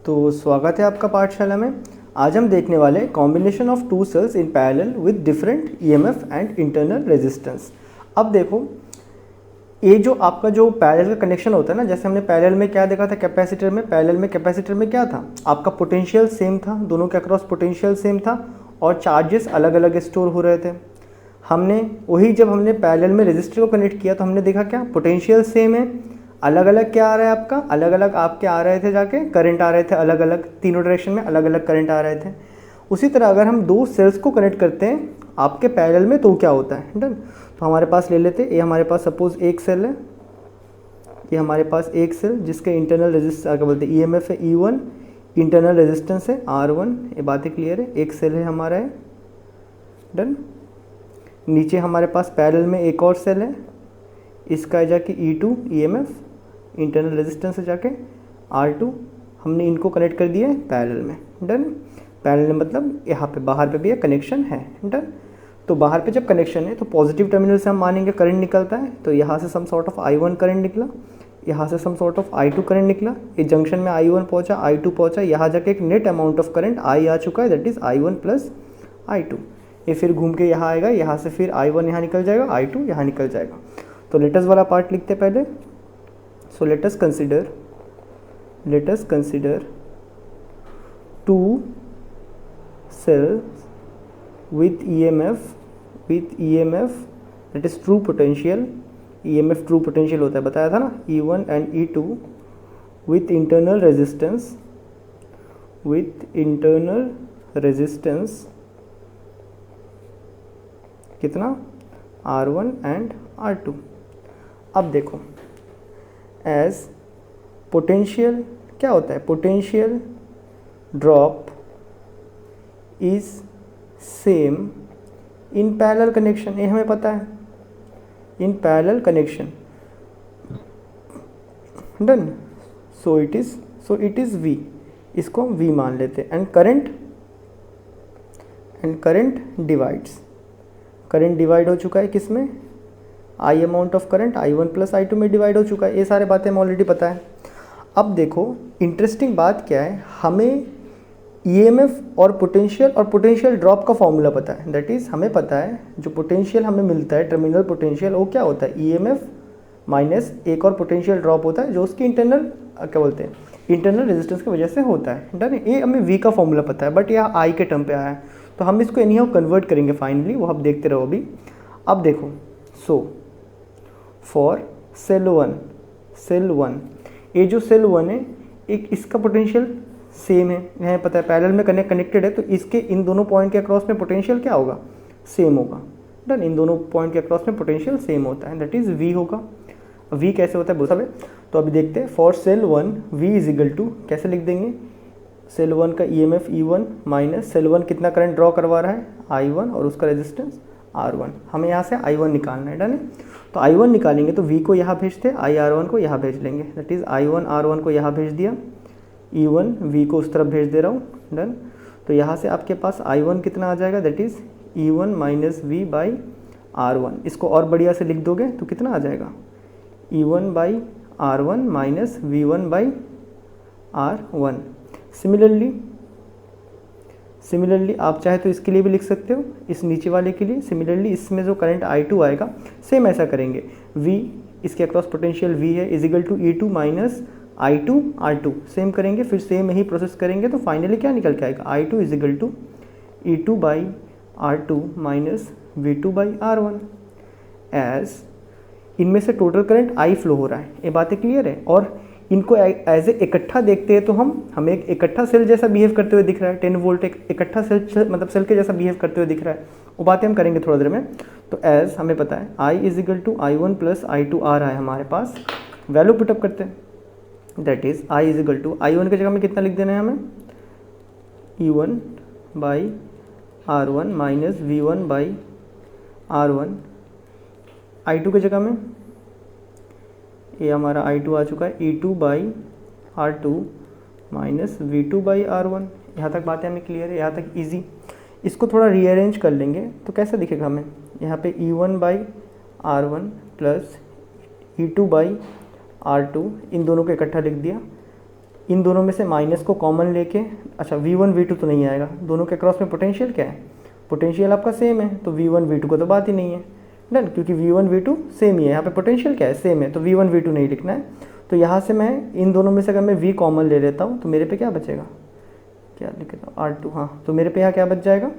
तो स्वागत है आपका पाठशाला में। आज हम देखने वाले combination of two cells in parallel with different EMF and internal resistance. अब देखो, ये जो आपका जो पैरेलल का कनेक्शन होता है ना, जैसे हमने पैरेलल में क्या देखा था, कैपेसिटर में, पैरेलल में कैपेसिटर में क्या था, आपका पोटेंशियल सेम था, दोनों के अक्रॉस पोटेंशियल सेम था और चार्जेस अलग अलग स्टोर हो रहे थे। हमने वही जब हमने पैरेलल में रेजिस्टर को कनेक्ट किया तो हमने देखा क्या, पोटेंशियल सेम है, अलग अलग क्या आ रहा है आपका, अलग अलग आपके आ रहे थे, जाके करंट आ रहे थे, अलग अलग तीनों डायरेक्शन में अलग अलग करंट आ रहे थे। उसी तरह अगर हम दो सेल्स को कनेक्ट करते हैं आपके पैरेलल में तो क्या होता है, डन। तो हमारे पास ले लेते, ये हमारे पास सपोज एक सेल है, ये हमारे पास एक सेल जिसके इंटरनल रेजिस्टेंस क्या बोलते हैं, ईएमएफ है E1, इंटरनल रेजिस्टेंस है R1, ये बातें क्लियर है। एक सेल है हमारा है, डन। नीचे हमारे पास पैरेलल में एक और सेल है, इसका है जाके E2 ईएमएफ, इंटरनल रेजिस्टेंस है जाके R2। हमने इनको कनेक्ट कर दिया है पैरेलल में, डन। पैरेलल मतलब यहाँ पे बाहर पे भी कनेक्शन है, डन। तो बाहर पे जब कनेक्शन है तो पॉजिटिव टर्मिनल से हम मानेंगे करंट निकलता है, तो यहाँ से some sort of I1 current निकला, यहाँ से some sort of I2 current निकला, ये जंक्शन में I1 पहुँचा, I2 पहुँचा, यहाँ जाके एक net amount of current I आ चुका है, that is I1 plus I2। ये फिर घूम के यहाँ आएगा, यहाँ से फिर I1 यहाँ निकल जाएगा, I2 यहाँ निकल जाएगा। तो लेटस वाला पार्ट लिखते पहले। सो let us consider two cells with EMF that is true potential, EMF true potential होता है, बताया था ना, E1 and E2 with internal resistance कितना, R1 and R2। अब देखो, एज पोटेंशियल क्या होता है, potential drop is same in parallel connection, ये हमें पता है, in parallel connection, done. So it is V, इसको हम V मान लेते हैं। एंड करंट डिवाइड हो चुका है किसमें, I amount of current I1 plus I2 में डिवाइड हो चुका है। ये सारे बातें हमें ऑलरेडी पता है। अब देखो इंटरेस्टिंग बात क्या है, हमें EMF और पोटेंशियल ड्रॉप का फॉर्मूला पता है, दैट इज़ हमें पता है जो पोटेंशियल हमें मिलता है, टर्मिनल पोटेंशियल, वो क्या होता है, EMF माइनस एक और पोटेंशियल ड्रॉप होता है जो उसकी इंटरनल क्या बोलते हैं, इंटरनल रेजिस्टेंस की वजह से होता है, डन। ये हमें V का फॉर्मूला पता है, बट यह I के टर्म पे आया है, तो हम इसको एनी हाउ कन्वर्ट करेंगे फाइनली, वो आप देखते रहो अभी। अब देखो, सो फॉर सेल वन, ये जो सेल 1 है, एक इसका पोटेंशियल सेम है, यहाँ पता है पैरेलल में कनेक्टेड है, तो इसके इन दोनों पॉइंट के अक्रॉस में पोटेंशियल क्या होगा, सेम होगा, डन। इन दोनों पॉइंट के अक्रॉस में पोटेंशियल सेम होता है, दैट इज़ V होगा। V कैसे होता है वो सब है, तो अभी देखते हैं। For cell 1 V is equal to, कैसे लिख देंगे, सेल 1 का EMF E1 माइनस सेल 1 कितना करंट ड्रॉ करवा रहा है, I1, और उसका रेजिस्टेंस R1। हमें यहाँ से I1 निकालना है, डन। तो I1 निकालेंगे तो V को यहाँ भेजते, IR1 को यहाँ भेज लेंगे, दैट इज़ I1 R1 को यहाँ भेज दिया, E1 V को उस तरफ भेज दे रहा हूँ, डन। तो यहाँ से आपके पास I1 कितना आ जाएगा, that is E1 minus V by R1। इसको और बढ़िया से लिख दोगे तो कितना आ जाएगा, E1 by R1 minus V1 by R1। Similarly आप चाहे तो इसके लिए भी लिख सकते हो, इस नीचे वाले के लिए। सिमिलरली इसमें जो करंट I2 आएगा, सेम ऐसा करेंगे, V इसके अक्रॉस पोटेंशियल V है, is equal to E2 minus I2 R2, same करेंगे, फिर सेम यही प्रोसेस करेंगे, तो फाइनली क्या निकल के आएगा, I2 is equal to E2 by R2 minus V2 by R1। As इनमें से टोटल करंट I फ्लो हो रहा है, ये बातें क्लियर है। और इनको एज ए इकट्ठा देखते हैं तो हमें एक इकट्ठा सेल जैसा बिहेव करते हुए दिख रहा है, 10 वोल्ट एक इकट्ठा सेल मतलब सेल के जैसा बिहेव करते हुए दिख रहा है, वो बातें हम करेंगे थोड़ा देर में। तो एज हमें पता है I is equal to I1 plus I2 आ रहा है हमारे पास, वैल्यू पुटअप करते हैं, that is I is equal to I1 की जगह में कितना लिख देना है हमें, E1 by R1 minus V1 by R1। I2 की जगह में ये हमारा I2 आ चुका है, E2 by R2 minus V2 by R1। यहाँ तक बातें हमें क्लियर है, यहाँ तक इजी। इसको थोड़ा रीअरेंज कर लेंगे तो कैसा दिखेगा हमें, यहाँ पे E1 by R1 plus E2 by R2, इन दोनों को इकट्ठा लिख दिया, इन दोनों में से माइनस को कॉमन लेके, अच्छा V1 V2 तो नहीं आएगा, दोनों के क्रॉस में पोटेंशियल क्या है, पोटेंशियल आपका सेम है, तो V1 V2 को तो बात ही नहीं है, डन, क्योंकि V1 V2 सेम ही है, यहाँ पे पोटेंशियल क्या है, सेम है, तो V1 V2 नहीं लिखना है। तो यहाँ से मैं इन दोनों में से अगर मैं V कॉमन ले लेता हूँ तो मेरे पे क्या बचेगा, क्या लिख देता हूँ R2, हाँ, तो मेरे पे यहाँ क्या बच जाएगा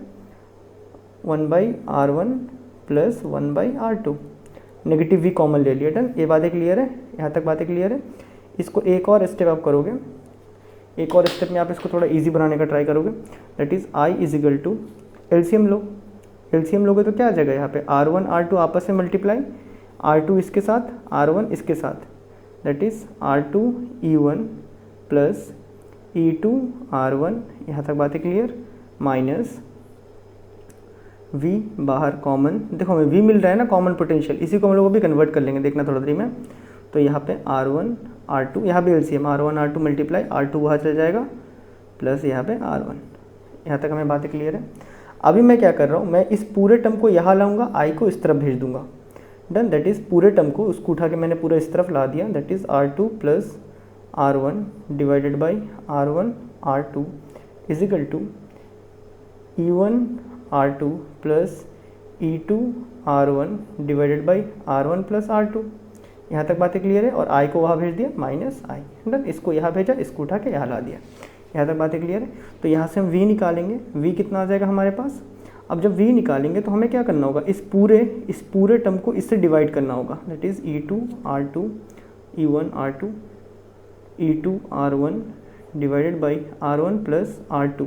1/R1 plus 1/R2, negative V common ले लिया, डन। ये बातें क्लियर है, यहाँ तक बातें क्लियर है। इसको एक और स्टेप आप करोगे, एक और स्टेप में आप इसको थोड़ा इजी बनाने का ट्राई करोगे, that is I is equal to LCM लो, एलसीएम लोगे तो क्या आ जाएगा यहाँ पे R1 R2 आपस में मल्टीप्लाई, R2 इसके साथ R1 इसके साथ, that is R2 E1 plus E2 R1, यहाँ तक बातें क्लियर, माइनस V बाहर कॉमन, देखो हमें V मिल रहा है ना कॉमन पोटेंशियल, इसी को हम लोग अभी कन्वर्ट कर लेंगे, देखना थोड़ा देर में। तो यहाँ पे R1 R2, यहाँ भी LCM R1 R2 multiply, R2 वहाँ चल जाएगा प्लस यहाँ पे R1, यहाँ तक हमें बातें क्लियर है। अभी मैं क्या कर रहा हूँ, मैं इस पूरे टर्म को यहाँ लाऊंगा, I को इस तरफ भेज दूंगा, डन, दैट इज़ पूरे टर्म को उसको उठा के मैंने पूरा इस तरफ ला दिया, that is R2 plus R1 divided by R1 R2 is equal to E1 R2 plus E2 R1 divided by R1 plus R2, यहाँ तक बातें क्लियर है। और I को वहाँ भेज दिया माइनस I, डन, इसको यहाँ भेजा, इसको उठा के यहाँ ला दिया, यहाँ तक बातें क्लियर है। तो यहाँ से हम V निकालेंगे, V कितना आ जाएगा हमारे पास। अब जब V निकालेंगे तो हमें क्या करना होगा, इस पूरे टर्म को इससे डिवाइड करना होगा, that is E2 R2 E1 R2 E2 R1 divided by R1 plus R2।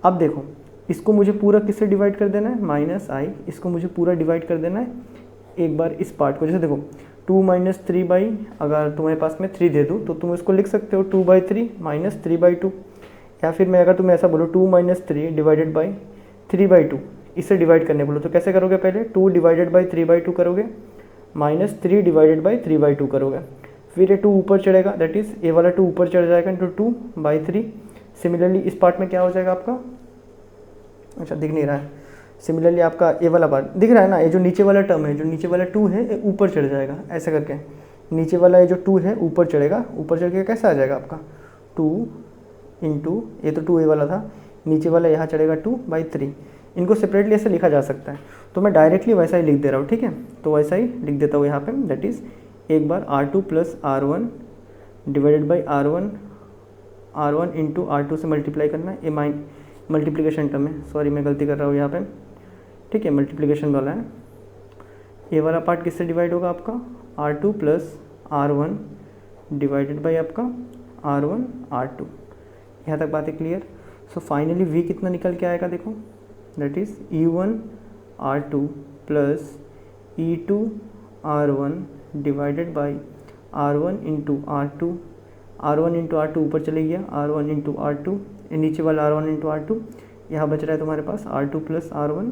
अब देखो इसको मुझे पूरा किससे डिवाइड कर देना है, माइनस I, इसको मुझे पूरा डिवाइड कर देना है एक बार इस पार्ट को, जैसे देखो 2 माइनस 3/, अगर तुम्हारे पास में 3 दे दूँ तो तुम इसको लिख सकते हो 2/3 माइनस 3/2, या फिर मैं अगर तुम्हें ऐसा बोलो 2 माइनस 3 डिवाइडेड बाई 3/2, इससे डिवाइड करने बोलो तो कैसे करोगे, पहले 2 डिवाइडेड बाई 3/2 करोगे, माइनस 3 डिवाइडेड बाई 3/2 करोगे, फिर ये 2 ऊपर चढ़ेगा, दैट इज़ ये वाला 2 ऊपर चढ़ जाएगा इंटू 2/3। सिमिलरली इस पार्ट में क्या हो जाएगा आपका, अच्छा दिख नहीं रहा है, सिमिलरली आपका ये वाला पार्ट दिख रहा है ना, ये जो नीचे वाला टर्म है, जो नीचे वाला 2 है ये ऊपर चढ़ जाएगा, ऐसे करके नीचे वाला ये जो 2 है ऊपर चढ़ेगा, ऊपर चढ़ के कैसा आ जाएगा आपका 2 इंटू, ये तो 2 ये वाला था, नीचे वाला यहाँ चढ़ेगा 2/3। इनको सेपरेटली ऐसे लिखा जा सकता है, तो मैं डायरेक्टली वैसा ही लिख दे रहा हूँ, ठीक है, तो वैसा ही लिख देता हूँ यहाँ पे, दैट इज़ एक बार R2 plus R1 divided by R1 into R2 से मल्टीप्लाई करना है, ये मल्टीप्लिकेशन टर्म है, सॉरी मैं गलती कर रहा हूँ यहाँ पे, ठीक है, मल्टीप्लिकेशन वाला है। ये वाला पार्ट किससे डिवाइड होगा आपका, R2 plus R1 divided by आपका R1 R2, यहाँ तक बातें क्लियर। सो फाइनली V कितना निकल के आएगा देखो, that is E1 R2 plus E2 R1 divided by R1 into R2, R1 into R2 ऊपर चले गया, R1 इंटू R2, नीचे वाला R1 इंटू R2, यहाँ बच रहा है तुम्हारे पास R2 प्लस R1,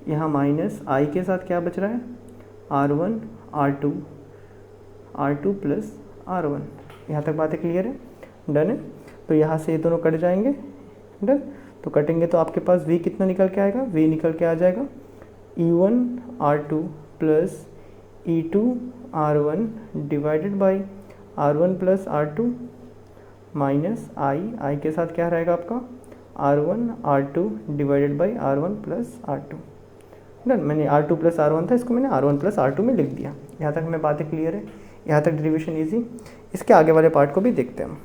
यहाँ माइनस I के साथ क्या बच रहा है R1 R2 प्लस R1, यहाँ तक बातें क्लियर है, डन है। तो यहाँ से ये दोनों कट जाएंगे, डन, तो कटेंगे तो आपके पास V कितना निकल के आएगा, V निकल के आ जाएगा E1 R2 plus E2 R1 divided by R1 plus R2 minus I के साथ क्या रहेगा आपका R1 R2 divided by R1 plus R2, done. मैंने R2 प्लस R1 था, इसको मैंने R1 प्लस R2 में लिख दिया। यहाँ तक हमें बातें क्लियर है, यहाँ तक डेरिवेशन इजी। इसके आगे वाले पार्ट को भी देखते हैं हम।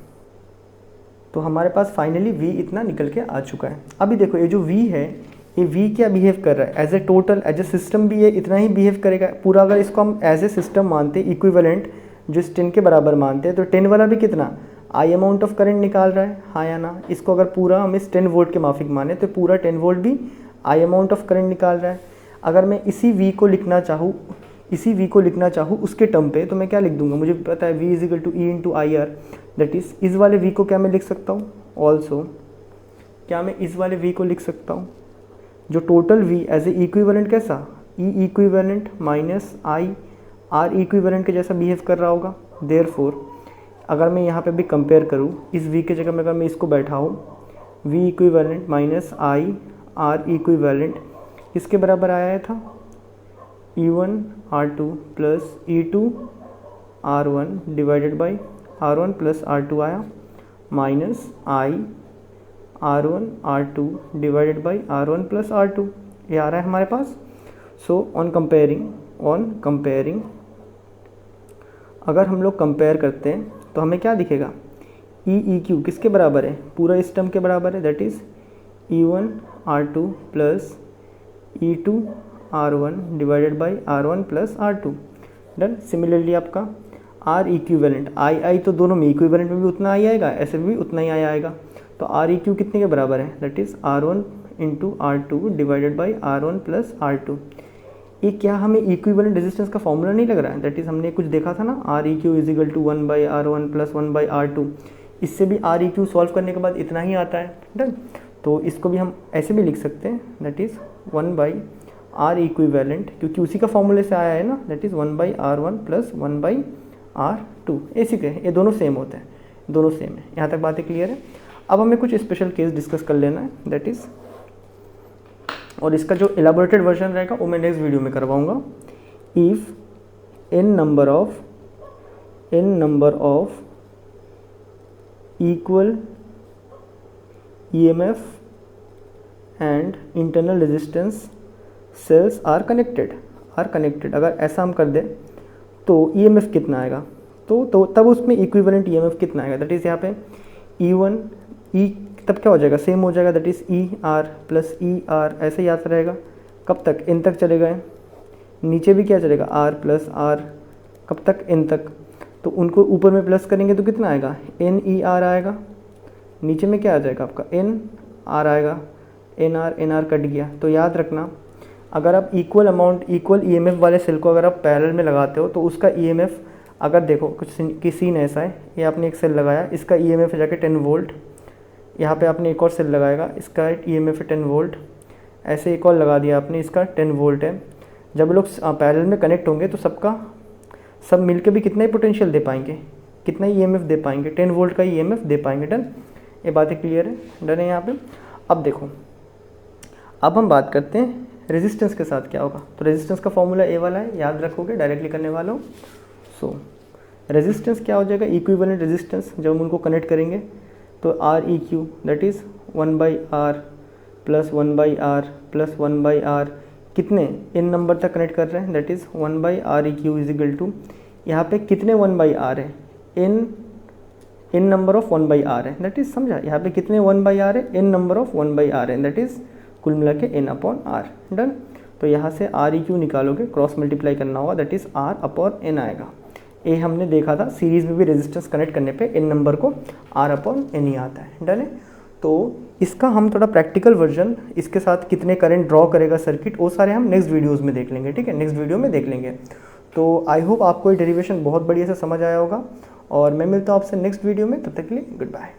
तो हमारे पास फाइनली V इतना निकल के आ चुका है। अभी देखो ये जो V है, ये V क्या बिहेव कर रहा है, as a total, as a system भी ये इतना ही बिहेव करेगा पूरा। अगर इसको हम एज ए सिस्टम मानते, इक्विवेलेंट जो इस 10 के बराबर मानते हैं, तो 10 वाला भी कितना I अमाउंट ऑफ करंट निकाल रहा है, हाँ या ना। इसको अगर पूरा हम इस 10 वोल्ट के माफिक माने तो पूरा 10 वोल्ट भी I अमाउंट ऑफ करंट निकाल रहा है। अगर मैं इसी V को लिखना चाहूँ उसके टर्म पे, तो मैं क्या लिख दूंगा, मुझे पता है V is equal to E into I R, that is इस वाले V को क्या मैं लिख सकता हूँ, ऑल्सो क्या मैं इस वाले V को लिख सकता हूँ, जो total V as a equivalent कैसा, E equivalent minus I R equivalent के जैसा बिहेव कर रहा होगा। देयरफॉर अगर मैं यहाँ पे भी कंपेयर करूँ, इस V के जगह में अगर मैं इसको बैठाऊँ, V equivalent minus I R equivalent किसके बराबर आया था, E1 R2 plus E2 R1 divided by R1 plus R2 आया minus I R1 R2 divided by R1 plus R2, ये आ रहा है हमारे पास। सो ऑन कंपेयरिंग अगर हम लोग कंपेयर करते हैं तो हमें क्या दिखेगा, EEQ किसके बराबर है, पूरा इस टर्म के बराबर है, that is E1 R2 plus E2 R1 divided by R1 plus R2। Done. Similarly आपका R इक्विवेलेंट, I तो दोनों में इक्विवेलेंट में भी उतना आई आएगा, ऐसे भी उतना ही आएगा। तो R EQ कितने के बराबर है, that is R1 into R2 divided by R1 plus R2। ये क्या हमें इक्विवेलेंट रेजिस्टेंस का फॉर्मूला नहीं लग रहा है, दैट इज़ हमने कुछ देखा था ना, R EQ is equal to 1 by R1 plus 1 by R2। इससे भी R EQ सॉल्व करने के बाद इतना ही आता है। डन। तो इसको भी हम ऐसे भी लिख सकते हैं, that is 1 by R equivalent, क्योंकि उसी का फॉर्मूले से आया है ना, that is 1 by R1 plus 1 by R2। ऐसे के ये दोनों सेम होते हैं, दोनों सेम है। यहाँ तक बातें क्लियर है। अब हमें कुछ स्पेशल केस डिस्कस कर लेना है, दैट इज़, और इसका जो एलाबोरेटेड वर्जन रहेगा वो मैं नेक्स्ट वीडियो में करवाऊँगा। If n number of equal EMF and internal resistance cells are connected. अगर ऐसा हम कर दें तो EMF कितना आएगा, तो तब उसमें इक्विवेलेंट EMF कितना आएगा, दैट इज़ यहाँ पे E1 E तब क्या हो जाएगा, सेम हो जाएगा, that is ER plus ER, ऐसे ही आता रहेगा। कब तक, n तक चलेगा। नीचे भी क्या चलेगा, R प्लस R, कब तक, n तक। तो उनको ऊपर में प्लस करेंगे तो कितना आएगा, NER आएगा। नीचे में क्या आ जाएगा आपका, NR आएगा, NR कट गया। तो याद रखना, अगर आप इक्वल EMF वाले सेल को अगर आप पैरेलल में लगाते हो तो उसका EMF, अगर देखो कुछ सीन ऐसा है, ये आपने एक सेल लगाया, इसका EMF है जाके 10 वोल्ट, यहाँ पे आपने एक और सेल लगाएगा, इसका EMF है 10 वोल्ट, ऐसे एक और लगा दिया आपने, इसका 10 वोल्ट है। जब लोग पैरेलल में कनेक्ट होंगे तो सब मिलकर भी कितना ही पोटेंशियल दे पाएंगे, कितना ही EMF दे पाएंगे, 10 वोल्ट का EMF दे पाएंगे। डन। ये बातें क्लियर है, डन है यहाँ पे। अब देखो, अब हम बात करते हैं रेजिस्टेंस के साथ क्या होगा। तो रेजिस्टेंस का फॉर्मूला ए वाला है, याद रखोगे, डायरेक्टली करने वाला हूँ। सो रेजिस्टेंस क्या हो जाएगा, इक्विवेलेंट रेजिस्टेंस जब हम उनको कनेक्ट करेंगे तो R EQ that is 1 by R plus 1 by R plus 1 by R, कितने n नंबर तक कनेक्ट कर रहे हैं, that is 1 by R EQ is equal to, यहाँ पे कितने 1 बाई R है, n number of 1 by R है, दैट इज़, समझा, यहाँ पे कितने 1 बाई R है, n number of 1 by R है, दैट इज़ कुल मिला के n अपॉन R। डन। तो यहाँ से R EQ निकालोगे, क्रॉस मल्टीप्लाई करना होगा, that is R upon n आएगा। ये हमने देखा था सीरीज़ में भी रेजिस्टेंस कनेक्ट करने पे n नंबर को R अपॉन n ही आता है। डन है। तो इसका हम थोड़ा प्रैक्टिकल वर्जन, इसके साथ कितने करंट ड्रॉ करेगा सर्किट, वो सारे हम नेक्स्ट वीडियोज़ में देख लेंगे, ठीक है, नेक्स्ट वीडियो में देख लेंगे। तो आई होप आपको ये डेरिवेशन बहुत बढ़िया से समझ आया होगा, और मैं मिलता हूँ आपसे नेक्स्ट वीडियो में, तब तक के लिए गुड बाय।